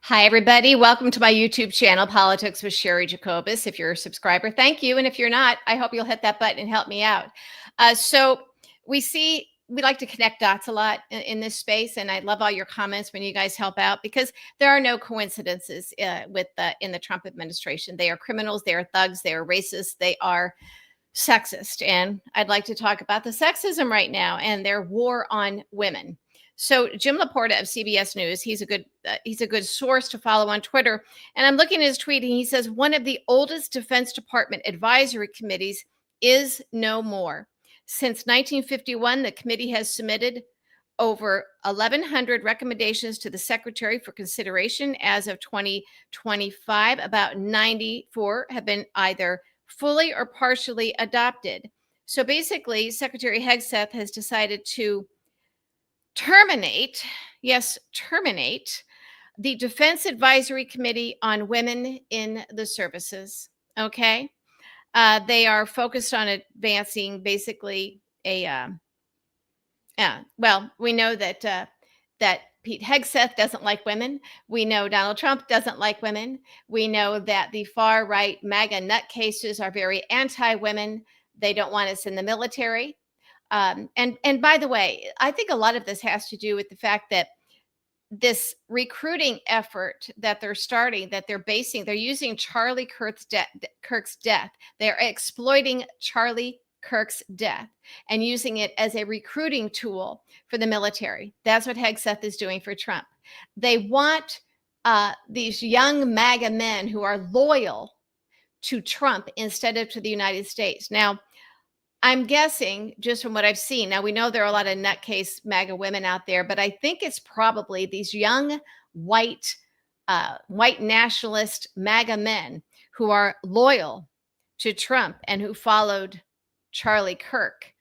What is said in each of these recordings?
Hi, everybody. Welcome to my YouTube channel, Politics with Sherry Jacobus. If you're a subscriber, thank you. And if you're not, I hope you'll hit that button and help me out. So we like to connect dots a lot in this space. And I love all your comments when you guys help out because there are no coincidences in the Trump administration. They are criminals. They are thugs. They are racist. They are sexist. And I'd like to talk about the sexism right now and their war on women. So Jim Laporta of CBS News, he's a good source to follow on Twitter. And I'm looking at his tweet, and he says one of the oldest Defense Department advisory committees is no more. Since 1951, the committee has submitted over 1,100 recommendations to the Secretary for consideration. As of 2025, about 94 have been either fully or partially adopted. So basically, Secretary Hegseth has decided to terminate, yes, terminate the Defense Advisory Committee on Women in the Services. Okay. They are focused on advancing basically we know that Pete Hegseth doesn't like women. We know Donald Trump doesn't like women. We know that the far right MAGA nutcases are very anti-women. They don't want us in the military. And by the way, I think a lot of this has to do with the fact that this recruiting effort that they're starting, they're using Charlie Kirk's death. They're exploiting Charlie Kirk's death and using it as a recruiting tool for the military. That's what Hegseth is doing for Trump. They want these young MAGA men who are loyal to Trump instead of to the United States. Now, I'm guessing just from what I've seen. Now, we know there are a lot of nutcase MAGA women out there, but I think it's probably these young white nationalist MAGA men who are loyal to Trump and who followed Charlie Kirk,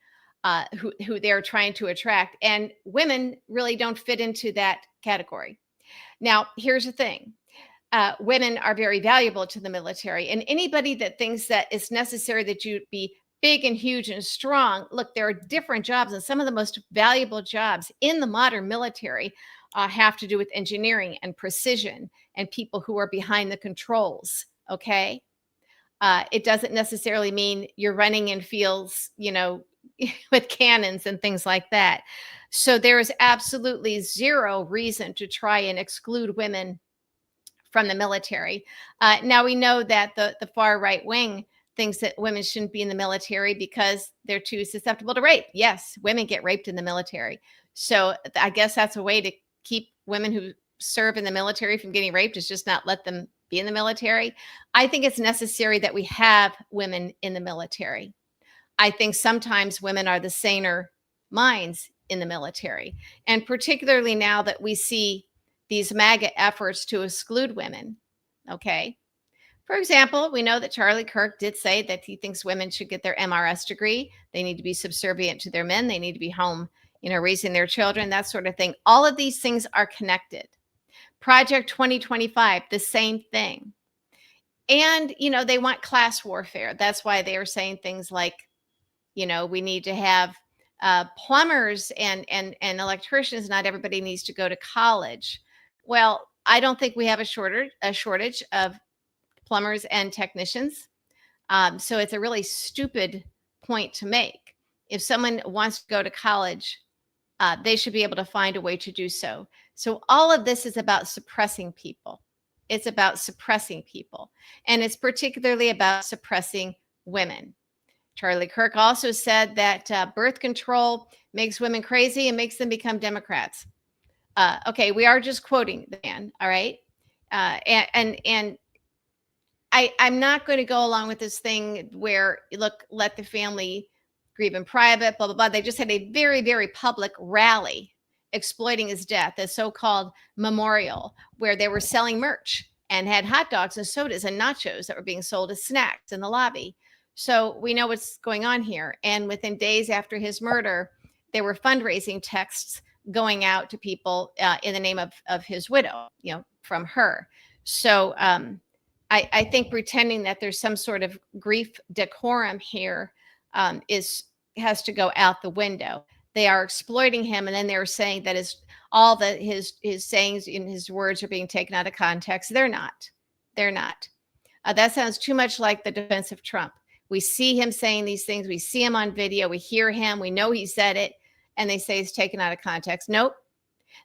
who they're trying to attract. And women really don't fit into that category. Now, here's the thing. Women are very valuable to the military, and anybody that thinks that it's necessary that you be big and huge and strong. Look, there are different jobs, and some of the most valuable jobs in the modern military have to do with engineering and precision and people who are behind the controls. Okay. It doesn't necessarily mean you're running in fields, with cannons and things like that. So there is absolutely zero reason to try and exclude women from the military. Now we know that the far right wing thinks that women shouldn't be in the military because they're too susceptible to rape. Yes, women get raped in the military. So I guess that's a way to keep women who serve in the military from getting raped, is just not let them be in the military. I think it's necessary that we have women in the military. I think sometimes women are the saner minds in the military. And particularly now that we see these MAGA efforts to exclude women. Okay. For example, we know that Charlie Kirk did say that he thinks women should get their MRS degree. They need to be subservient to their men. They need to be home, raising their children, that sort of thing. All of these things are connected. Project 2025, the same thing. And, they want class warfare. That's why they are saying things like, we need to have plumbers and electricians. Not everybody needs to go to college. Well, I don't think we have a shortage of plumbers and technicians. So it's a really stupid point to make. If someone wants to go to college, they should be able to find a way to do so. So all of this is about suppressing people. It's about suppressing people. And it's particularly about suppressing women. Charlie Kirk also said that birth control makes women crazy and makes them become Democrats. Okay, we are just quoting the man, all right? And I'm not going to go along with this thing where, look, let the family grieve in private, blah, blah, blah. They just had a very, very public rally exploiting his death, a so-called memorial, where they were selling merch and had hot dogs and sodas and nachos that were being sold as snacks in the lobby. So we know what's going on here. And within days after his murder, there were fundraising texts going out to people in the name of his widow, from her. So I think pretending that there's some sort of grief decorum here has to go out the window. They are exploiting him, and then they're saying that his sayings and his words are being taken out of context. They're not. They're not. That sounds too much like the defense of Trump. We see him saying these things. We see him on video. We hear him. We know he said it, and they say it's taken out of context. Nope.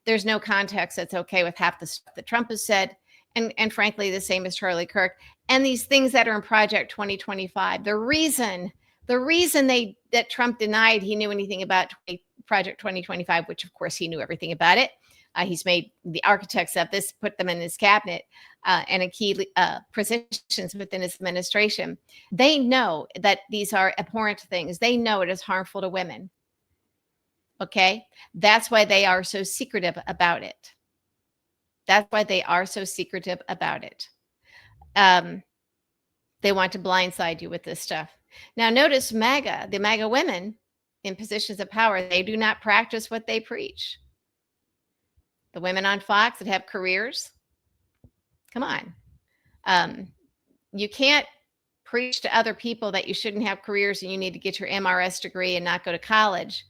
There's no context that's okay with half the stuff that Trump has said. And frankly, the same as Charlie Kirk. And these things that are in Project 2025. The reason that Trump denied he knew anything about Project 2025, which of course he knew everything about it. He's made the architects of this, put them in his cabinet and in key positions within his administration. They know that these are abhorrent things. They know it is harmful to women. Okay? That's why they are so secretive about it. That's why they are so secretive about it. They want to blindside you with this stuff. Now, notice MAGA, the MAGA women in positions of power, they do not practice what they preach. The women on Fox that have careers, come on. You can't preach to other people that you shouldn't have careers and you need to get your MRS degree and not go to college,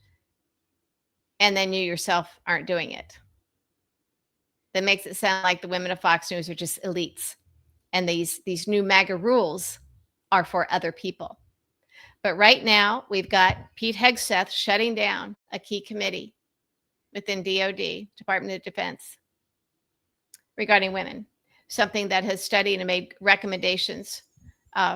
and then you yourself aren't doing it. That makes it sound like the women of Fox News are just elites, and these new MAGA rules are for other people. But right now, we've got Pete Hegseth shutting down a key committee within DOD, Department of Defense, regarding women, something that has studied and made recommendations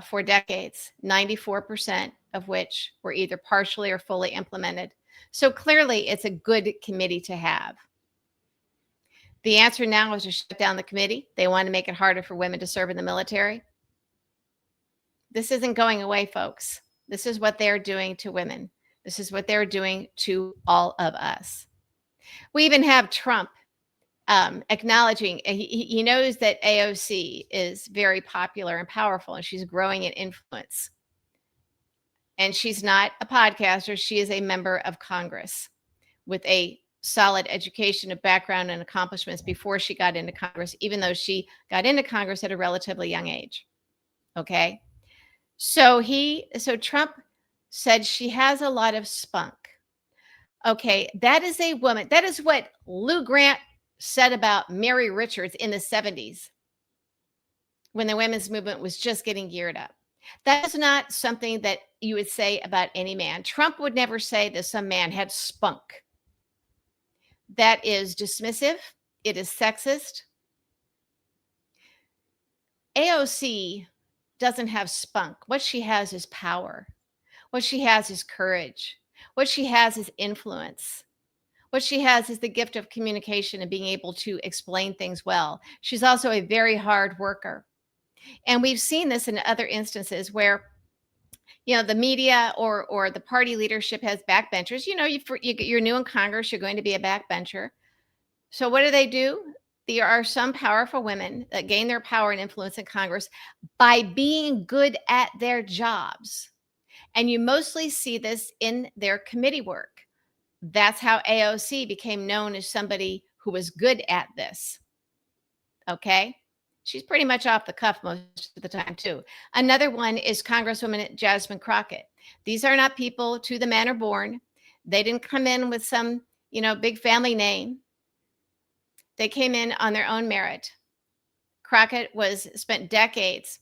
for decades, 94% of which were either partially or fully implemented. So clearly, it's a good committee to have. The answer now is to shut down the committee. They want to make it harder for women to serve in the military. This isn't going away, folks. This is what they're doing to women. This is what they're doing to all of us. We even have Trump acknowledging he knows that AOC is very popular and powerful, and she's growing in influence. And she's not a podcaster. She is a member of Congress with a solid education, a background, and accomplishments before she got into Congress, even though she got into Congress at a relatively young age. Okay. So Trump said she has a lot of spunk. Okay. That is a woman. That is what Lou Grant said about Mary Richards in the 70s when the women's movement was just getting geared up. That is not something that you would say about any man. Trump would never say that some man had spunk. That is dismissive. It is sexist. AOC doesn't have spunk. What she has is power. What she has is courage. What she has is influence. What she has is the gift of communication and being able to explain things well. She's also a very hard worker. And we've seen this in other instances where, the media or the party leadership has backbenchers. You're new in Congress, you're going to be a backbencher. So what do? There are some powerful women that gain their power and influence in Congress by being good at their jobs. And you mostly see this in their committee work. That's how AOC became known as somebody who was good at this. Okay? She's pretty much off the cuff most of the time, too. Another one is Congresswoman Jasmine Crockett. These are not people to the manner born. They didn't come in with some, big family name. They came in on their own merit. Crockett spent decades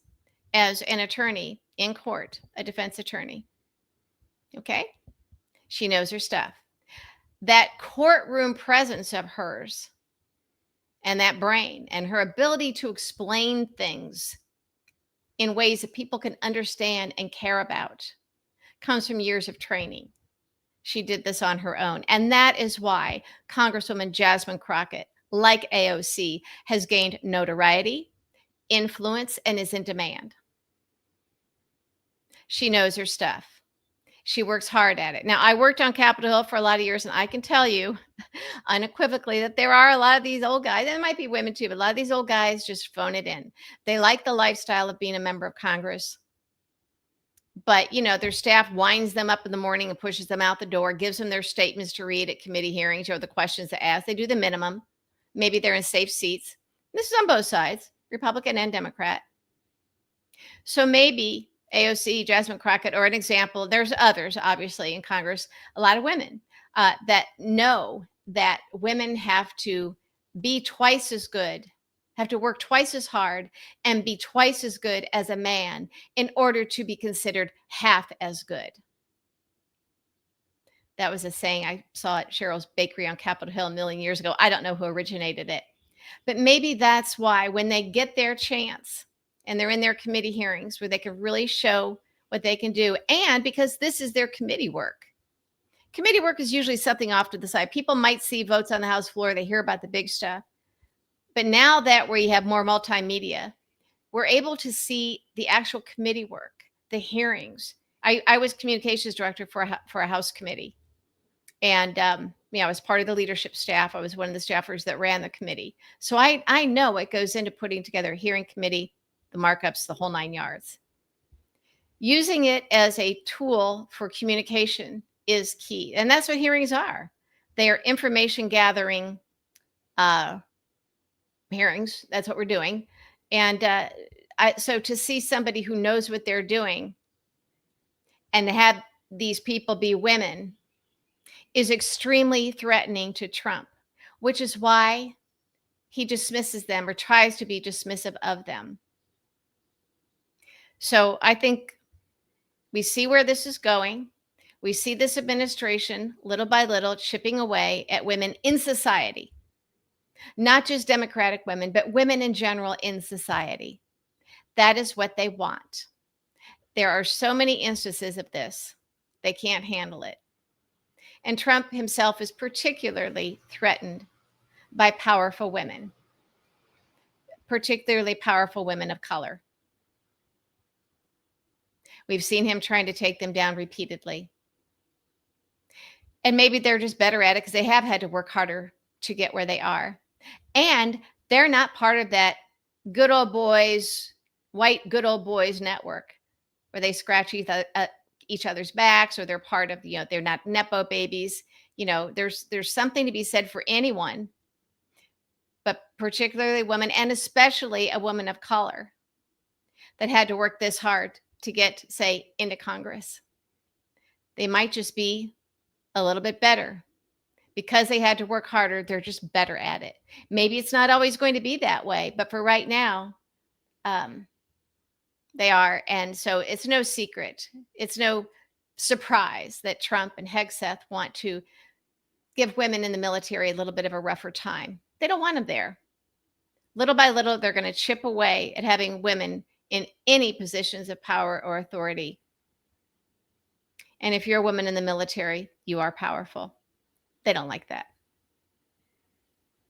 as an attorney in court, a defense attorney. Okay? She knows her stuff. That courtroom presence of hers and that brain and her ability to explain things in ways that people can understand and care about comes from years of training. She did this on her own. And that is why Congresswoman Jasmine Crockett, like AOC, has gained notoriety, influence, and is in demand. She knows her stuff. She works hard at it. Now, I worked on Capitol Hill for a lot of years, and I can tell you unequivocally that there are a lot of these old guys, and it might be women too, but a lot of these old guys just phone it in. They like the lifestyle of being a member of Congress. But, their staff winds them up in the morning and pushes them out the door, gives them their statements to read at committee hearings or the questions to ask. They do the minimum. Maybe they're in safe seats. This is on both sides, Republican and Democrat. So maybe AOC, Jasmine Crockett, or an example, there's others, obviously, in Congress, a lot of women. that know that women have to be twice as good, have to work twice as hard, and be twice as good as a man in order to be considered half as good. That was a saying I saw at Cheryl's Bakery on Capitol Hill a million years ago. I don't know who originated it, but maybe that's why when they get their chance and they're in their committee hearings where they can really show what they can do, and because this is their committee work. Committee work is usually something off to the side. People might see votes on the House floor, they hear about the big stuff. But now that we have more multimedia, we're able to see the actual committee work, the hearings. I was communications director for a House committee. And I was part of the leadership staff. I was one of the staffers that ran the committee. So I know what goes into putting together a hearing committee, the markups, the whole 9 yards. Using it as a tool for communication is key. And that's what hearings are. They are information gathering hearings. That's what we're doing. And so to see somebody who knows what they're doing and have these people be women is extremely threatening to Trump, which is why he dismisses them or tries to be dismissive of them. So I think we see where this is going. We see this administration, little by little, chipping away at women in society, not just Democratic women, but women in general in society. That is what they want. There are so many instances of this. They can't handle it. And Trump himself is particularly threatened by powerful women, particularly powerful women of color. We've seen him trying to take them down repeatedly. And maybe they're just better at it because they have had to work harder to get where they are. And they're not part of that good old boys, white good old boys network where they scratch each other's backs, or they're part of, they're not Nepo babies. There's something to be said for anyone, but particularly women, and especially a woman of color that had to work this hard to get, say, into Congress. They might just be a little bit better. Because they had to work harder, they're just better at it. Maybe it's not always going to be that way, but for right now, they are. And so it's no secret. It's no surprise that Trump and Hegseth want to give women in the military a little bit of a rougher time. They don't want them there. Little by little, they're going to chip away at having women in any positions of power or authority. And if you're a woman in the military, you are powerful. They don't like that.